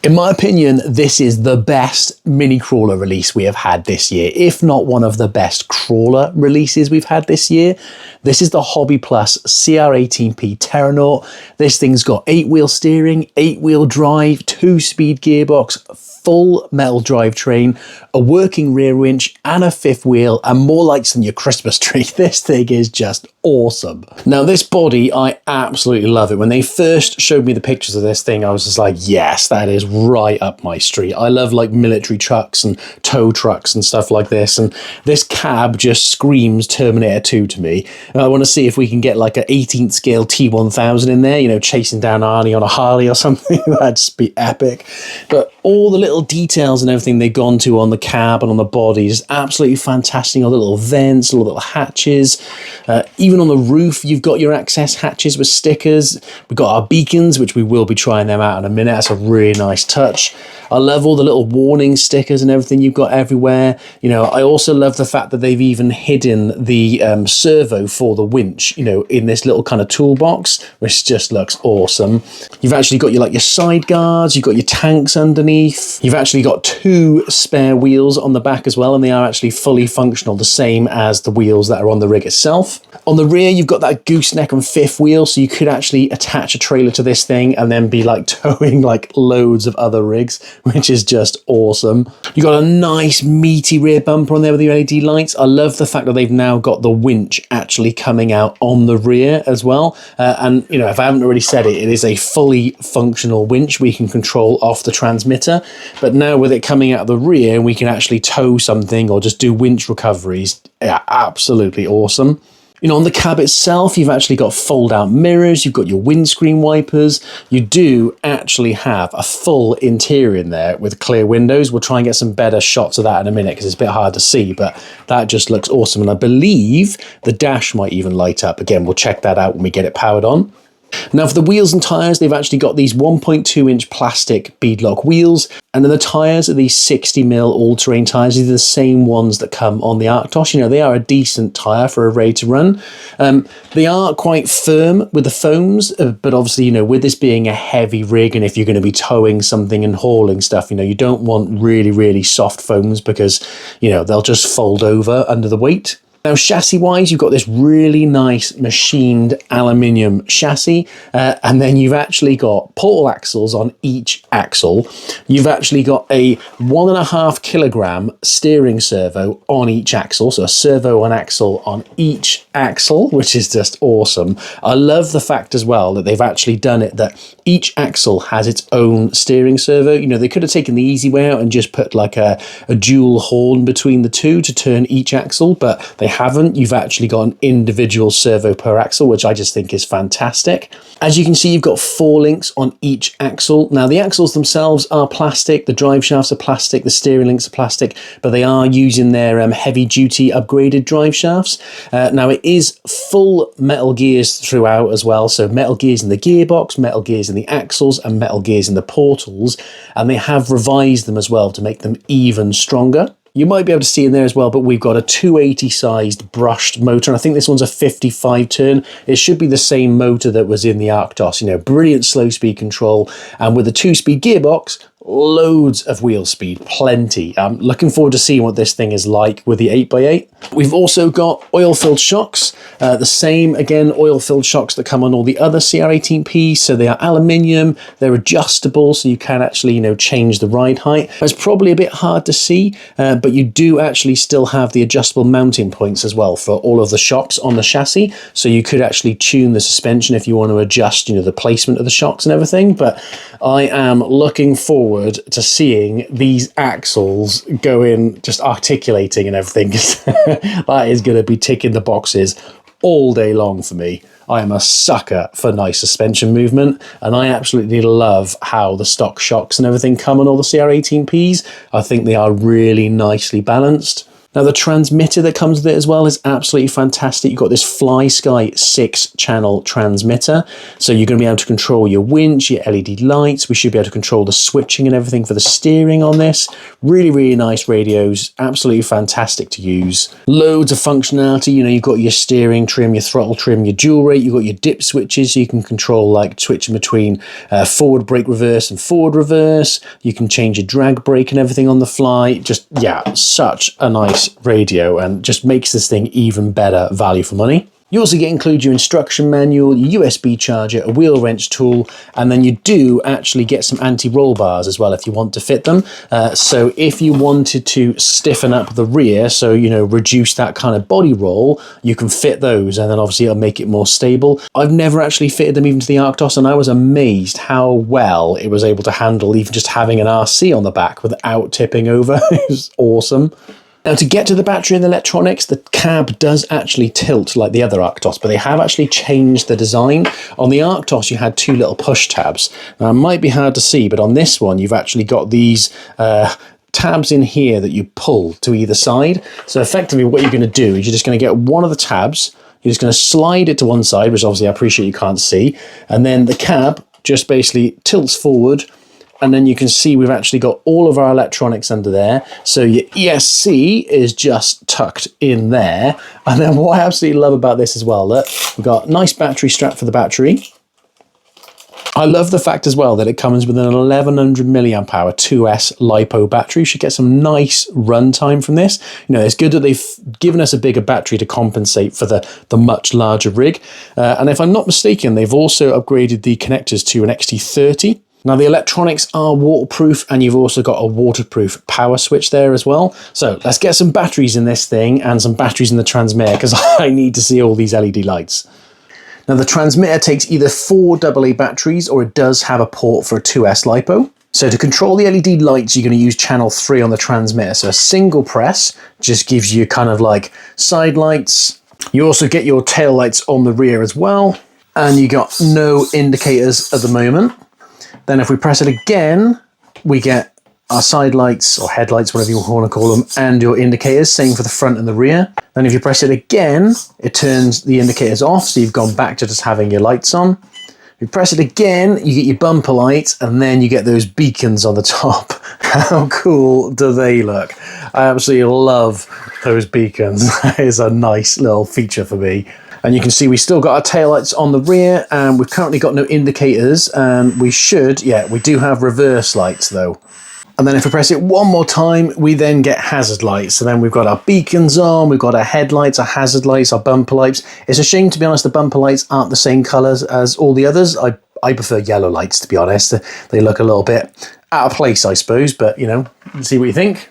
In my opinion, this is the best mini crawler release we have had this year, if not one of the best crawler releases we've had this year. This is the Hobbyplus CR18P Terranaut. This thing's got 8-wheel steering, 8-wheel drive, 2-speed gearbox, full metal drivetrain, a working rear winch, and a 5th wheel, and more lights than your Christmas tree. This thing is just awesome. Now, this body, I absolutely love it. When they first showed me the pictures of this thing, I was just like, yes, that is right up my street. I love like military trucks and tow trucks and stuff like this, and this cab just screams Terminator 2 to me. And I want to see if we can get like an 18th scale T1000 in there, you know, chasing down Arnie on a Harley or something. That'd just be epic. But all the little details and everything they've gone to on the cab and on the body is absolutely fantastic. All the little vents, all the little hatches. Even on the roof, you've got your access hatches with stickers. We've got our beacons, which we will be trying them out in a minute. That's a really nice touch. I love all the little warning stickers and everything you've got everywhere. You know, I also love the fact that they've even hidden the servo for the winch, you know, in this little kind of toolbox, which just looks awesome. You've actually got your side guards, you've got your tanks underneath. You've actually got 2 spare wheels on the back as well, and they are actually fully functional, the same as the wheels that are on the rig itself. On the rear, you've got that gooseneck and 5th wheel, so you could actually attach a trailer to this thing and then be like towing like loads of other rigs, which is just awesome. You've got a nice meaty rear bumper on there with the LED lights. I love the fact that they've now got the winch actually coming out on the rear as well. And, you know, if I haven't already said it, it is a fully functional winch we can control off the transmitter. But now with it coming out of the rear, we can actually tow something or just do winch recoveries. Yeah, absolutely awesome. You know, on the cab itself, you've actually got fold-out mirrors, you've got your windscreen wipers. You do actually have a full interior in there with clear windows. We'll try and get some better shots of that in a minute because it's a bit hard to see, but that just looks awesome. And I believe the dash might even light up. Again, we'll check that out when we get it powered on. Now, for the wheels and tyres, they've actually got these 1.2-inch plastic beadlock wheels, and then the tyres are these 60mm all-terrain tyres. These are the same ones that come on the Arctos. You know, they are a decent tyre for a ready to run. They are quite firm with the foams, but obviously, you know, with this being a heavy rig, and if you're going to be towing something and hauling stuff, you know, you don't want really, really soft foams because, you know, they'll just fold over under the weight. Now, chassis-wise, you've got this really nice machined aluminium chassis, and then you've actually got portal axles on each axle. You've actually got a 1.5 kilogram steering servo on each axle, so a servo and axle on each axle, which is just awesome. I love the fact as well that they've actually done it that each axle has its own steering servo. You know, they could have taken the easy way out and just put like a dual horn between the two to turn each axle, but they haven't. You've actually got an individual servo per axle, which I just think is fantastic. As you can see, you've got 4 links on each axle. Now, the axles themselves are plastic, the drive shafts are plastic, the steering links are plastic, but they are using their heavy-duty upgraded drive shafts. Now, it is full metal gears throughout as well, so metal gears in the gearbox, metal gears in the axles, and metal gears in the portals, and they have revised them as well to make them even stronger. You might be able to see in there as well, but we've got a 280 sized brushed motor. And I think this one's a 55 turn. It should be the same motor that was in the Arctos, you know, brilliant slow speed control. And with the 2-speed gearbox, loads of wheel speed, plenty. I'm looking forward to seeing what this thing is like with the 8x8. We've also got oil-filled shocks, the same, again, oil-filled shocks that come on all the other CR18Ps. So they are aluminium, they're adjustable, so you can actually, you know, change the ride height. It's probably a bit hard to see, but you do actually still have the adjustable mounting points as well for all of the shocks on the chassis. So you could actually tune the suspension if you want to adjust, you know, the placement of the shocks and everything. But I am looking forward to seeing these axles go in, just articulating and everything. That is going to be ticking the boxes all day long for me. I am a sucker for nice suspension movement, and I absolutely love how the stock shocks and everything come on all the CR18Ps. I think they are really nicely balanced. Now the transmitter that comes with it as well is absolutely fantastic. You've got this FlySky 6-channel transmitter. So you're going to be able to control your winch, your LED lights. We should be able to control the switching and everything for the steering on this. Really, really nice radios. Absolutely fantastic to use. Loads of functionality. You know, you've got your steering trim, your throttle trim, your dual rate. You've got your dip switches. So you can control like switching between forward brake reverse and forward reverse. You can change your drag brake and everything on the fly. Just, yeah, such a nice radio, and just makes this thing even better value for money. You also include your instruction manual, your USB charger, a wheel wrench tool, and then you do actually get some anti-roll bars as well if you want to fit them. So if you wanted to stiffen up the rear, so, you know, reduce that kind of body roll, you can fit those, and then obviously it'll make it more stable. I've never actually fitted them even to the Arctos, and I was amazed how well it was able to handle even just having an RC on the back without tipping over. It was awesome. Now, to get to the battery and the electronics, the cab does actually tilt like the other Arctos, but they have actually changed the design. On the Arctos, you had 2 little push tabs. Now, it might be hard to see, but on this one, you've actually got these tabs in here that you pull to either side. So effectively, what you're going to do is you're just going to get one of the tabs, you're just going to slide it to one side, which obviously I appreciate you can't see, and then the cab just basically tilts forward. And then you can see we've actually got all of our electronics under there. So your ESC is just tucked in there. And then what I absolutely love about this as well, look, we've got a nice battery strap for the battery. I love the fact as well that it comes with an 1100 milliamp hour 2S LiPo battery. You should get some nice runtime from this. You know, it's good that they've given us a bigger battery to compensate for the much larger rig. And if I'm not mistaken, they've also upgraded the connectors to an XT30. Now the electronics are waterproof, and you've also got a waterproof power switch there as well. So let's get some batteries in this thing and some batteries in the transmitter, because I need to see all these LED lights. Now the transmitter takes either 4 AA batteries, or it does have a port for a 2S LiPo. So to control the LED lights, you're going to use channel 3 on the transmitter. So a single press just gives you kind of like side lights. You also get your tail lights on the rear as well. And you got no indicators at the moment. Then if we press it again, we get our side lights or headlights, whatever you want to call them, and your indicators, same for the front and the rear. Then if you press it again, it turns the indicators off, so you've gone back to just having your lights on. If you press it again, you get your bumper lights, and then you get those beacons on the top. How cool do they look? I absolutely love those beacons. That is a nice little feature for me. And you can see we still got our taillights on the rear, and we've currently got no indicators, and we should, yeah, we do have reverse lights though. And then if we press it one more time, we then get hazard lights. So then we've got our beacons on, we've got our headlights, our hazard lights, our bumper lights. It's a shame, to be honest, the bumper lights aren't the same colours as all the others. I prefer yellow lights, to be honest. They look a little bit out of place, I suppose, but you know, see what you think.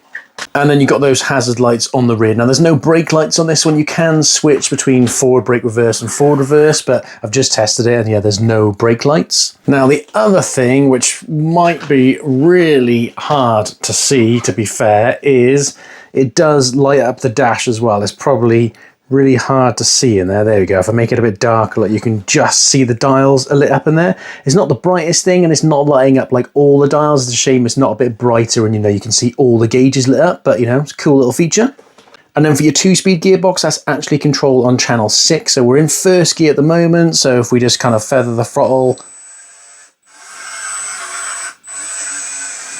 And then you've got those hazard lights on the rear. Now, there's no brake lights on this one. You can switch between forward brake reverse and forward reverse, but I've just tested it, and yeah, there's no brake lights. Now, the other thing, which might be really hard to see, to be fair, is it does light up the dash as well. It's probably really hard to see in there. There we go. If I make it a bit darker, like, you can just see the dials are lit up in there. It's not the brightest thing, and it's not lighting up like all the dials. It's a shame it's not a bit brighter, and you know, you can see all the gauges lit up, but you know, it's a cool little feature. And then for your 2-speed gearbox, that's actually controlled on channel 6. So we're in first gear at the moment. So if we just kind of feather the throttle,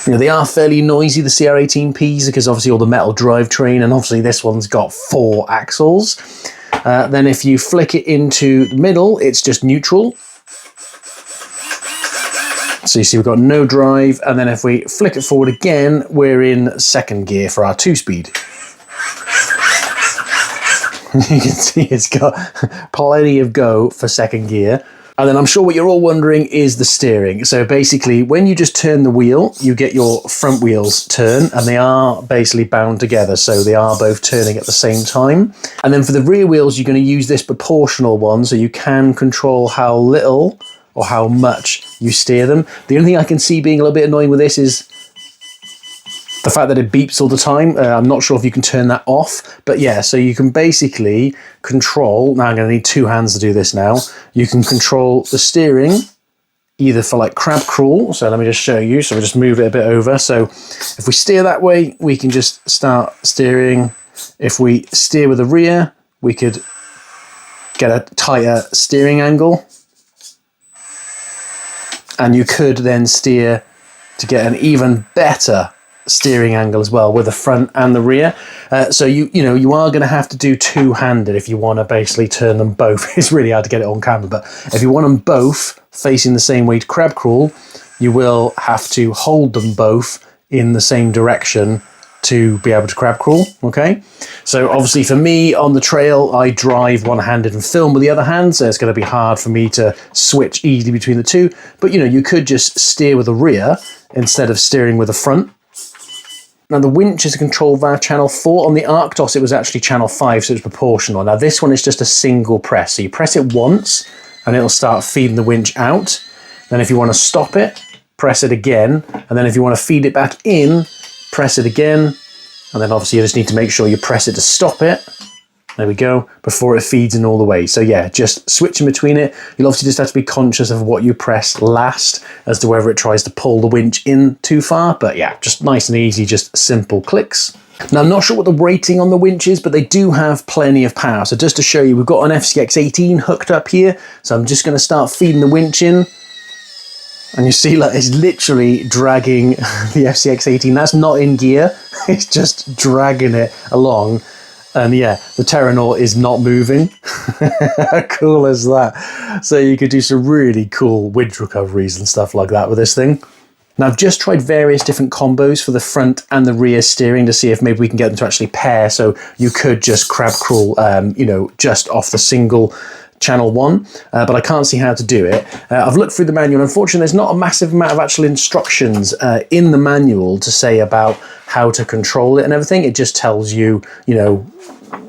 you know, they are fairly noisy, the CR18Ps, because obviously all the metal drivetrain, and obviously this one's got 4 axles. Then if you flick it into the middle, it's just neutral. So you see we've got no drive, and then if we flick it forward again, we're in second gear for our 2-speed. You can see it's got plenty of go for second gear. And then I'm sure what you're all wondering is the steering. So basically, when you just turn the wheel, you get your front wheels turn, and they are basically bound together. So they are both turning at the same time. And then for the rear wheels, you're going to use this proportional one, so you can control how little or how much you steer them. The only thing I can see being a little bit annoying with this is the fact that it beeps all the time. I'm not sure if you can turn that off, but yeah, so you can basically control, now I'm going to need 2 hands to do this now, you can control the steering either for like crab crawl, so let me just show you, so we just move it a bit over, so if we steer that way, we can just start steering, if we steer with the rear, we could get a tighter steering angle. And you could then steer to get an even better steering angle as well with the front and the rear. So you are going to have to do two-handed if you want to basically turn them both. It's really hard to get it on camera, but if you want them both facing the same way to crab crawl, you will have to hold them both in the same direction to be able to crab crawl. Okay, so obviously for me on the trail, I drive one-handed and film with the other hand, so it's going to be hard for me to switch easily between the two. But you could just steer with the rear instead of steering with the front. Now the winch is a control valve channel 4. On the Arctos it was actually channel 5, so it's proportional. Now this one is just a single press. So you press it once and it'll start feeding the winch out. Then if you want to stop it, press it again. And then if you want to feed it back in, press it again. And then obviously you just need to make sure you press it to stop it. There we go, before it feeds in all the way. So yeah, just switching between it. You'll obviously just have to be conscious of what you press last as to whether it tries to pull the winch in too far. But yeah, just nice and easy, just simple clicks. Now I'm not sure what the rating on the winch is, but they do have plenty of power. So just to show you, we've got an FCX18 hooked up here. So I'm just gonna start feeding the winch in. And you see, like, it's literally dragging the FCX18. That's not in gear. It's just dragging it along. And yeah, the Terranaut is not moving. How cool is that? So you could do some really cool winch recoveries and stuff like that with this thing. Now I've just tried various different combos for the front and the rear steering to see if maybe we can get them to actually pair. So you could just crab crawl, just off the single channel 1, but I can't see how to do it. I've looked through the manual. Unfortunately, there's not a massive amount of actual instructions in the manual to say about how to control it and everything. It just tells you,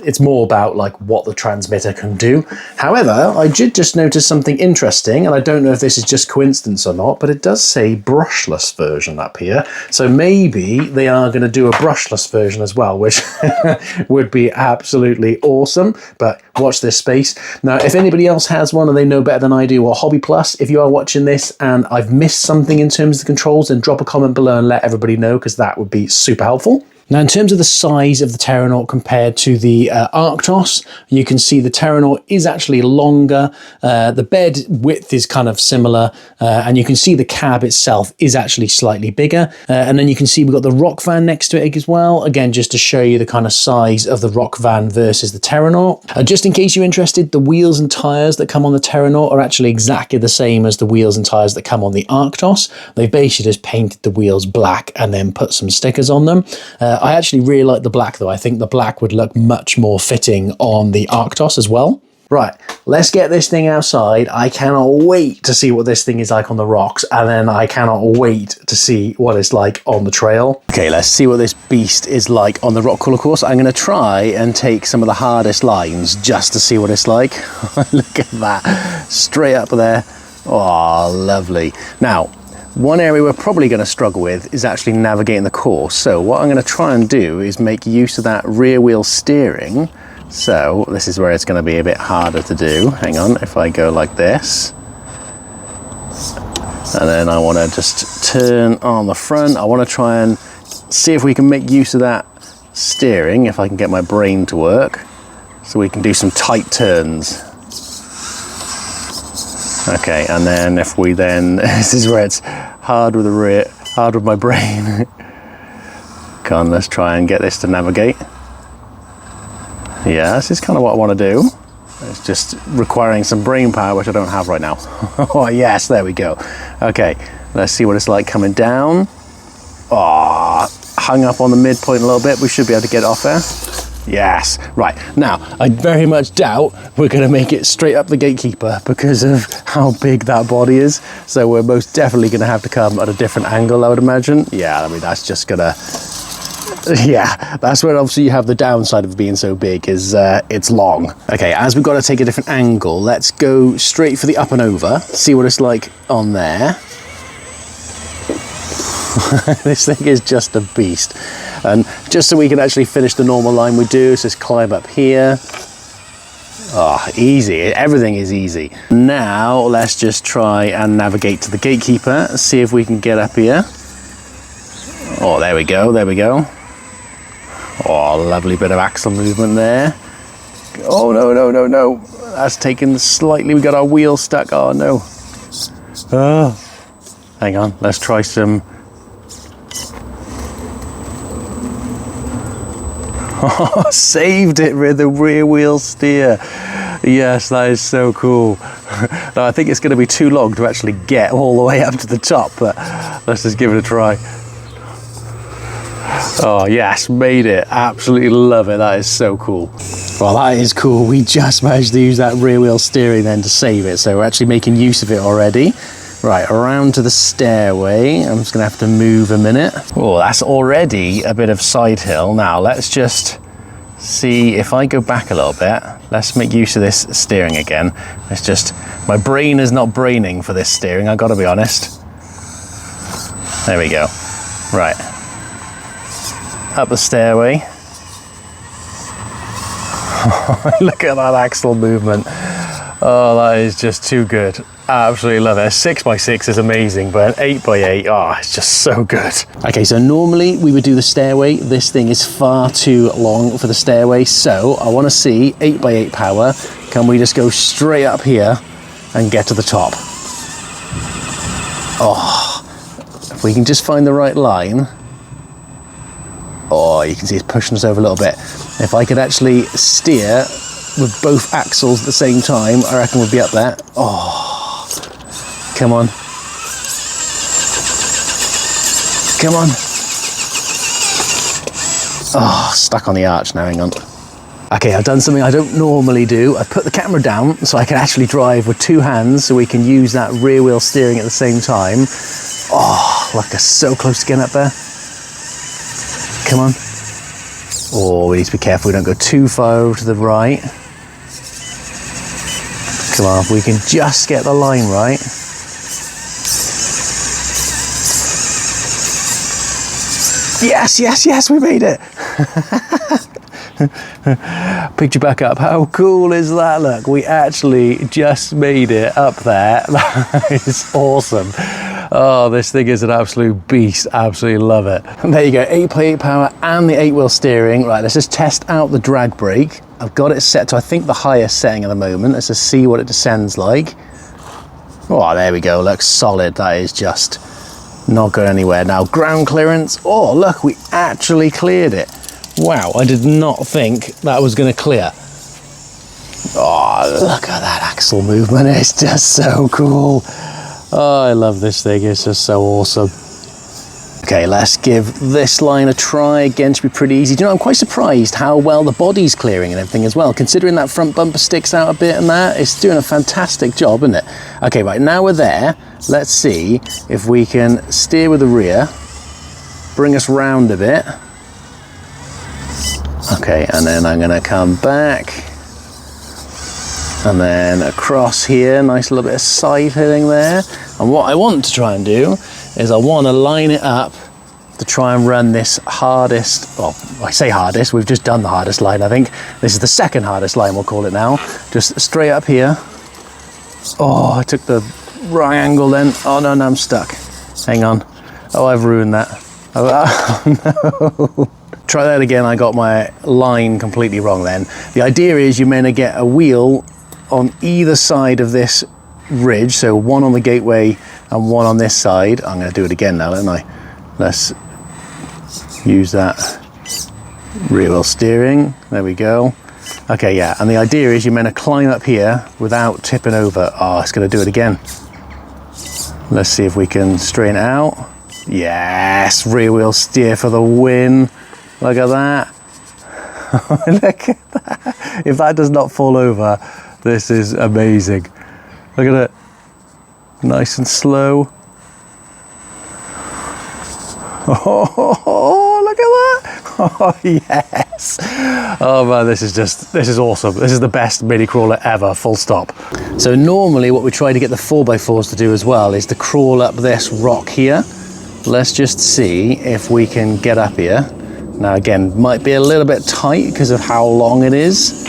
it's more about like what the transmitter can do. However, I did just notice something interesting, and I don't know if this is just coincidence or not, but it does say brushless version up here. So maybe they are going to do a brushless version as well, which would be absolutely awesome. But watch this space. Now, if anybody else has one and they know better than I do, or Hobbyplus, if you are watching this and I've missed something in terms of the controls, then drop a comment below and let everybody know, because that would be super helpful. Now, in terms of the size of the Terranaut compared to the Arctos, you can see the Terranaut is actually longer. The bed width is kind of similar, and you can see the cab itself is actually slightly bigger. And then you can see we've got the rock van next to it as well. Again, just to show you the kind of size of the rock van versus the Terranaut. Just in case you're interested, the wheels and tyres that come on the Terranaut are actually exactly the same as the wheels and tyres that come on the Arctos. They've basically just painted the wheels black and then put some stickers on them. I actually really like the black though. I think the black would look much more fitting on the Arctos as well. Right, let's get this thing outside. I cannot wait to see what this thing is like on the rocks, and then I cannot wait to see what it's like on the trail. Okay, let's see what this beast is like on the rock crawler course. I'm going to try and take some of the hardest lines just to see what it's like. Look at that, straight up there. Oh, lovely. Now, one area we're probably going to struggle with is actually navigating the course. So what I'm going to try and do is make use of that rear wheel steering. So this is where it's going to be a bit harder to do. Hang on, if I go like this. And then I want to just turn on the front. I want to try and see if we can make use of that steering, if I can get my brain to work, so we can do some tight turns. Okay, and then if we then, this is where it's hard with the rear, hard with my brain. Come on, let's try and get this to navigate. Yeah, this is kind of what I want to do. It's just requiring some brain power, which I don't have right now. Oh yes, there we go. Okay, let's see what it's like coming down. Oh, hung up on the midpoint a little bit. We should be able to get it off there. Yes, right. Now, I very much doubt we're going to make it straight up the gatekeeper because of how big that body is. So we're most definitely going to have to come at a different angle, I would imagine. Yeah, I mean, that's just going to... Yeah, that's where obviously you have the downside of being so big, is it's long. Okay, as we've got to take a different angle, let's go straight for the up and over, see what it's like on there. This thing is just a beast. And just so we can actually finish the normal line we do, so just climb up here. Oh, easy. Everything is easy. Now let's just try and navigate to the gatekeeper, see if we can get up here. Oh, there we go, there we go. Oh, lovely bit of axle movement there. Oh, no, no, no, no. That's taken slightly. We got our wheel stuck. Oh, no. Oh. Hang on. Let's try some. Oh, saved it with the rear wheel steer. Yes, that is so cool. Now, I think it's going to be too long to actually get all the way up to the top, but let's just give it a try. Oh yes, made it. Absolutely love it. That is so cool. Well, that is cool. We just managed to use that rear wheel steering then to save it, so we're actually making use of it already. Right, around to the stairway. I'm just gonna have to move a minute. Oh, that's already a bit of side hill. Now let's just see if I go back a little bit. Let's make use of this steering again. It's just, my brain is not braining for this steering, I've got to be honest. There we go. Right. Up the stairway. Look at that axle movement. Oh, that is just too good. I absolutely love it. A 6x6 is amazing, but an 8x8, oh, it's just so good. Okay, so normally we would do the stairway. This thing is far too long for the stairway, so I want to see 8x8 power. Can we just go straight up here and get to the top? Oh, if we can just find the right line. Oh, you can see it's pushing us over a little bit. If I could actually steer with both axles at the same time, I reckon we'd be up there. Oh, come on. Come on. Oh, stuck on the arch now, hang on. Okay, I've done something I don't normally do. I put the camera down so I can actually drive with two hands so we can use that rear wheel steering at the same time. Oh, look, I'm so close to getting up there. Come on. Oh, we need to be careful we don't go too far over to the right. Come on, if we can just get the line right. Yes, yes, yes, we made it. Picture back up. How cool is that? Look, we actually just made it up there. That is awesome. Oh, this thing is an absolute beast. Absolutely love it. And there you go, 8x8 power and the 8-wheel steering. Right, let's just test out the drag brake. I've got it set to, I think, the highest setting at the moment. Let's just see what it descends like. Oh, there we go. Looks solid. That is just not going anywhere. Now, ground clearance. Oh, look, we actually cleared it. Wow, I did not think that was going to clear. Oh, look at that axle movement. It's just so cool. Oh, I love this thing. It's just so awesome. Okay, let's give this line a try. Again, should be pretty easy. Do you know, I'm quite surprised how well the body's clearing and everything as well. Considering that front bumper sticks out a bit and that, it's doing a fantastic job, isn't it? Okay, right, now we're there. Let's see if we can steer with the rear, bring us round a bit. Okay, and then I'm gonna come back. And then across here, nice little bit of side hitting there. And what I want to try and do is I want to line it up to try and run this hardest, well, I say hardest, we've just done the hardest line, I think. This is the second hardest line, we'll call it now. Just straight up here. Oh, I took the wrong angle then. Oh no, no, I'm stuck. Hang on. Oh, I've ruined that. Oh no. Try that again, I got my line completely wrong then. The idea is you're meant to get a wheel on either side of this ridge, so one on the gateway and one on this side. I'm going to do it again now, don't I? Let's use that rear wheel steering. There we go. Okay, yeah, and the idea is you're meant to climb up here without tipping over. Oh, it's going to do it again. Let's see if we can straighten it out. Yes, rear wheel steer for the win. Look at that. Look at that. If that does not fall over, this is amazing. Look at it. Nice and slow. Oh, look at that. Oh, yes. Oh man, this is awesome. This is the best mini crawler ever, full stop. So normally what we try to get the 4x4s to do as well is to crawl up this rock here. Let's just see if we can get up here. Now again, might be a little bit tight because of how long it is.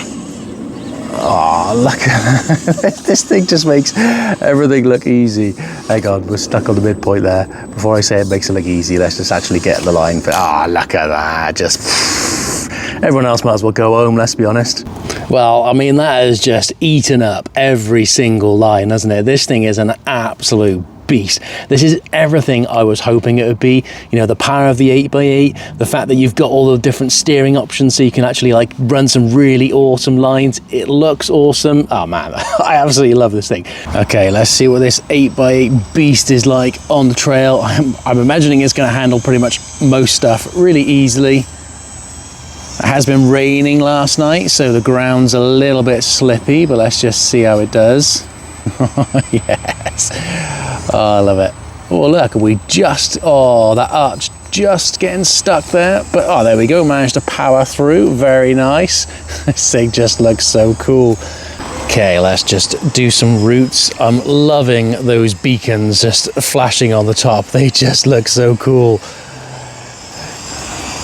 Oh, look at that. This thing just makes everything look easy. Hang on, we're stuck on the midpoint there. Before I say it makes it look easy, let's just actually get the line. Ah, look at that. Just Everyone else might as well go home, let's be honest. Well, I mean, that has just eaten up every single line, hasn't it? This thing is an absolute beast. This is everything I was hoping it would be. You know, the power of the 8x8, the fact that you've got all the different steering options so you can actually like run some really awesome lines. It looks awesome. Oh man, I absolutely love this thing. Okay, let's see what this 8x8 beast is like on the trail. I'm imagining it's going to handle pretty much most stuff really easily. It has been raining last night, so the ground's a little bit slippy, but let's just see how it does. Yes. Oh, I love it. Oh, look, we just, oh, that arch just getting stuck there. But, oh, there we go. Managed to power through. Very nice. This thing just looks so cool. Okay, let's just do some routes. I'm loving those beacons just flashing on the top. They just look so cool.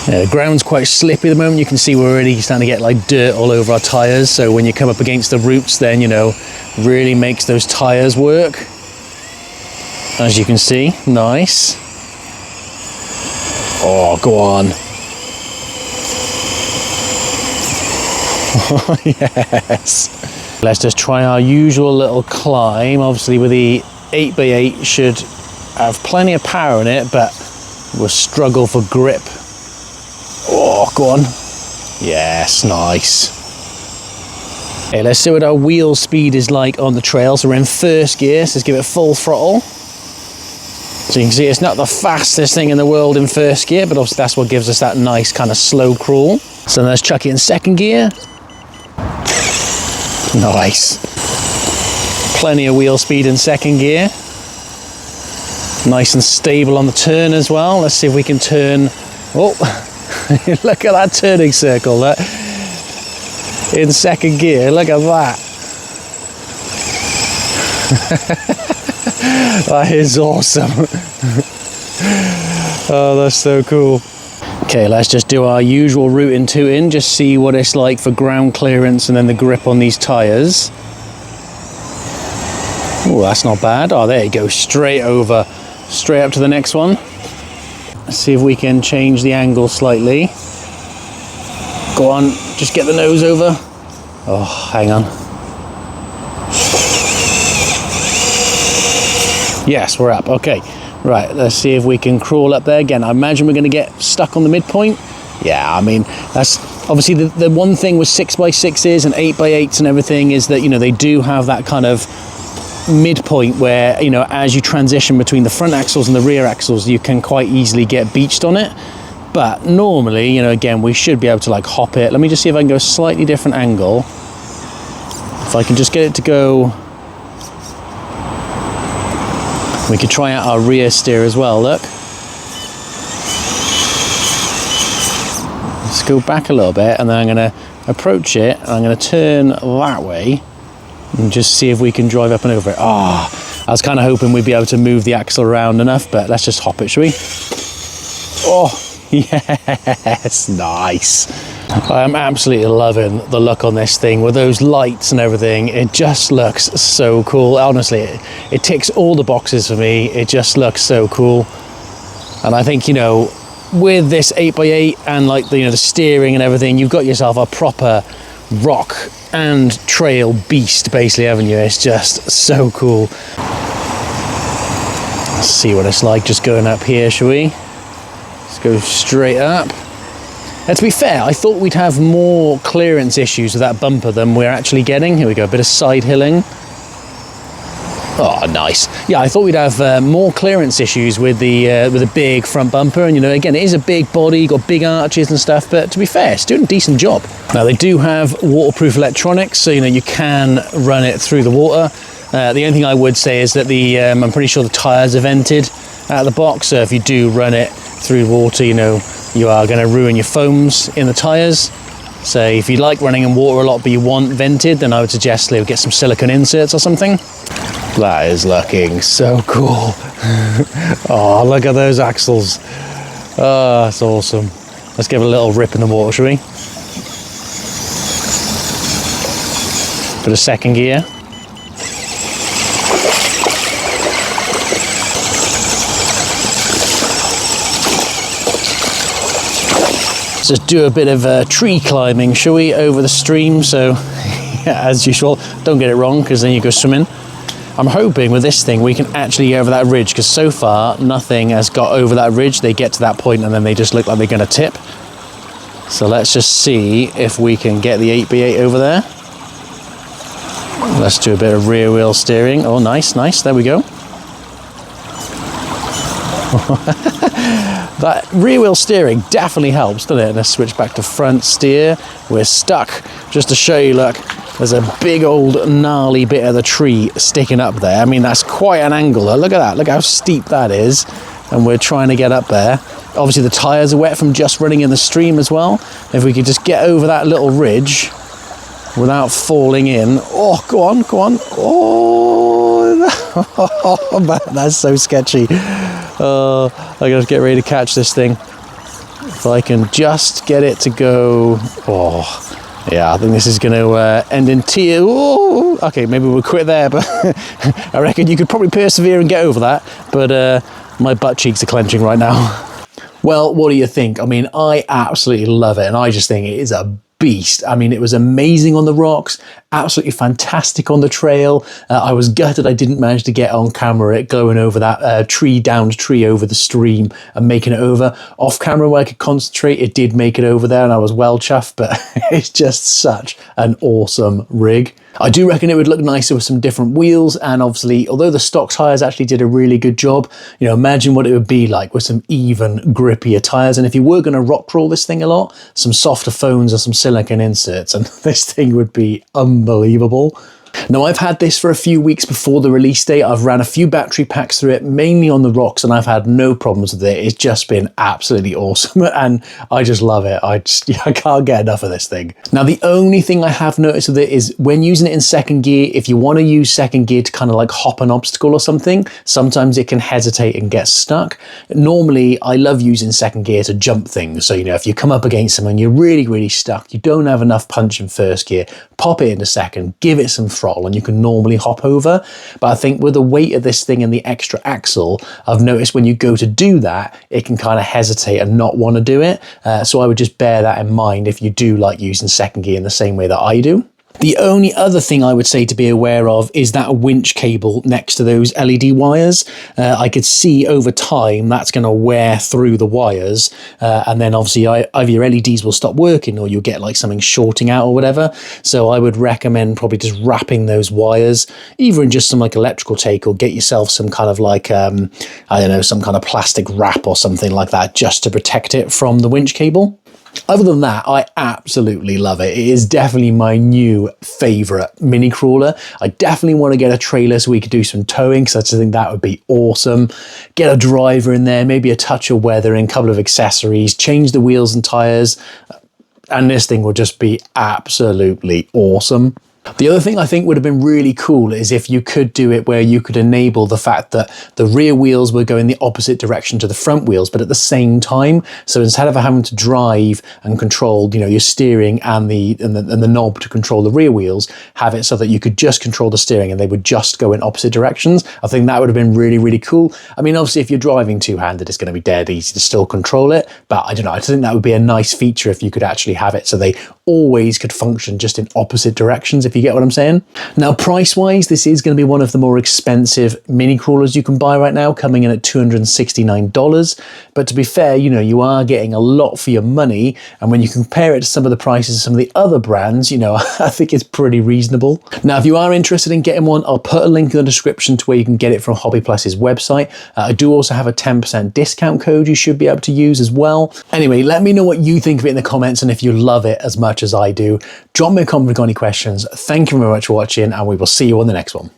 Yeah, the ground's quite slippy at the moment. You can see we're already starting to get like dirt all over our tyres. So when you come up against the roots, then, you know, really makes those tyres work. As you can see, nice. Oh, go on. Oh, yes. Let's just try our usual little climb. Obviously with the 8x8 should have plenty of power in it, but we'll struggle for grip. Oh, go on. Yes, nice. Okay, let's see what our wheel speed is like on the trail. So we're in first gear, so let's give it full throttle. So you can see it's not the fastest thing in the world in first gear, but obviously that's what gives us that nice kind of slow crawl. So let's chuck it in second gear. Nice. Plenty of wheel speed in second gear. Nice and stable on the turn as well. Let's see if we can turn. Oh, look at that turning circle. That in second gear, look at that. That is awesome. Oh, that's so cool. Okay, let's just do our usual route in tooting, just see what it's like for ground clearance and then the grip on these tyres. Oh, that's not bad. Oh, there you go, straight over, straight up to the next one. Let's see if we can change the angle slightly. Go on, just get the nose over. Oh, hang on. Yes, we're up. Okay, right, let's see if we can crawl up there again. I imagine we're going to get stuck on the midpoint. Yeah, I mean, that's obviously the one thing with 6x6s and 8x8s and everything is that, you know, they do have that kind of midpoint where, you know, as you transition between the front axles and the rear axles, you can quite easily get beached on it. But normally, you know, again, we should be able to like hop it. Let me just see if I can go a slightly different angle. If I can just get it to go. We could try out our rear steer as well, look. Let's go back a little bit and then I'm gonna approach it and I'm gonna turn that way and just see if we can drive up and over it. Ah, I was kind of hoping we'd be able to move the axle around enough, but let's just hop it, shall we? Oh, yes, nice. I'm absolutely loving the look on this thing with those lights and everything. It just looks so cool. Honestly, it ticks all the boxes for me. It just looks so cool. And I think, you know, with this 8x8 and like the, you know, the steering and everything, you've got yourself a proper rock and trail beast basically, haven't you? It's just so cool. Let's see what it's like just going up here, shall we? Let's go straight up. Now, to be fair, I thought we'd have more clearance issues with that bumper than we're actually getting. Here we go, a bit of side hilling. Oh, nice. Yeah, I thought we'd have more clearance issues with the big front bumper. And, you know, again, it is a big body, got big arches and stuff, but to be fair, it's doing a decent job. Now, they do have waterproof electronics, so, you know, you can run it through the water. The only thing I would say is that I'm pretty sure the tyres are vented out of the box, so if you do run it through water, you know, you are going to ruin your foams in the tyres. So if you like running in water a lot but you want vented, then I would suggest get some silicone inserts or something. That is looking so cool. Oh, look at those axles. Oh, that's awesome. Let's give it a little rip in the water, shall we? Bit of second gear. Let's just do a bit of tree climbing, shall we, over the stream? So, yeah, as usual, don't get it wrong, because then you go swimming. I'm hoping with this thing we can actually get over that ridge, because so far nothing has got over that ridge. They get to that point and then they just look like they're going to tip. So let's just see if we can get the 8x8 over there. Let's do a bit of rear wheel steering. Oh, nice, nice. There we go. That rear wheel steering definitely helps, doesn't it? Let's switch back to front steer. We're stuck. Just to show you, look, there's a big old gnarly bit of the tree sticking up there. I mean, that's quite an angle. Look at that. Look how steep that is. And we're trying to get up there. Obviously, the tyres are wet from just running in the stream as well. If we could just get over that little ridge without falling in. Oh, go on, go on. Oh, man, that's so sketchy. I gotta get ready to catch this thing. If I can just get it to go. Oh, yeah, I think this is going to end in tears. Oh, okay, maybe we'll quit there, but I reckon you could probably persevere and get over that. But my butt cheeks are clenching right now. Well, what do you think? I mean, I absolutely love it, and I just think it is a beast. I mean, it was amazing on the rocks, absolutely fantastic on the trail. I was gutted I didn't manage to get on camera it going over that downed tree over the stream and making it over. Off camera where I could concentrate, it did make it over there and I was well chuffed, but it's just such an awesome rig. I do reckon it would look nicer with some different wheels, and obviously, although the stock tyres actually did a really good job, you know, imagine what it would be like with some even grippier tyres. And if you were going to rock crawl this thing a lot, some softer foams or some silicone inserts, and this thing would be unbelievable. Now, I've had this for a few weeks before the release date. I've ran a few battery packs through it, mainly on the rocks, and I've had no problems with it. It's just been absolutely awesome, and I just love it. I can't get enough of this thing. Now, the only thing I have noticed with it is when using it in second gear, if you want to use second gear to kind of like hop an obstacle or something, sometimes it can hesitate and get stuck. Normally, I love using second gear to jump things. So, you know, if you come up against someone, you're really, really stuck, you don't have enough punch in first gear, pop it into second, give it some throttle, and you can normally hop over. But I think with the weight of this thing and the extra axle, I've noticed when you go to do that, it can kind of hesitate and not want to do it. So I would just bear that in mind if you do like using second gear in the same way that I do. The only other thing I would say to be aware of is that winch cable next to those LED wires. I could see over time that's going to wear through the wires, and then obviously either your LEDs will stop working or you'll get like something shorting out or whatever. So I would recommend probably just wrapping those wires either in just some like electrical tape, or get yourself some kind of like I don't know, some kind of plastic wrap or something like that just to protect it from the winch cable. Other than that, I absolutely love it. It is definitely my new favourite mini crawler. I definitely want to get a trailer so we could do some towing, because I just think that would be awesome. Get a driver in there, maybe a touch of weathering, a couple of accessories, change the wheels and tyres, and this thing will just be absolutely awesome. The other thing I think would have been really cool is if you could do it where you could enable the fact that the rear wheels were going the opposite direction to the front wheels, but at the same time. So instead of having to drive and control, you know, your steering and the knob to control the rear wheels, have it so that you could just control the steering and they would just go in opposite directions. I think that would have been really, really cool. I mean, obviously, if you're driving two-handed, it's going to be dead easy to still control it. But I don't know, I think that would be a nice feature if you could actually have it so they always could function just in opposite directions, if you get what I'm saying. Now, price-wise, this is going to be one of the more expensive mini crawlers you can buy right now, coming in at $269. But to be fair, you know, you are getting a lot for your money. And when you compare it to some of the prices of some of the other brands, you know, I think it's pretty reasonable. Now, if you are interested in getting one, I'll put a link in the description to where you can get it from Hobbyplus's website. I do also have a 10% discount code you should be able to use as well. Anyway, let me know what you think of it in the comments, and if you love it as much as I do. Drop me a comment if you've got any questions. Thank you very much for watching, and we will see you on the next one.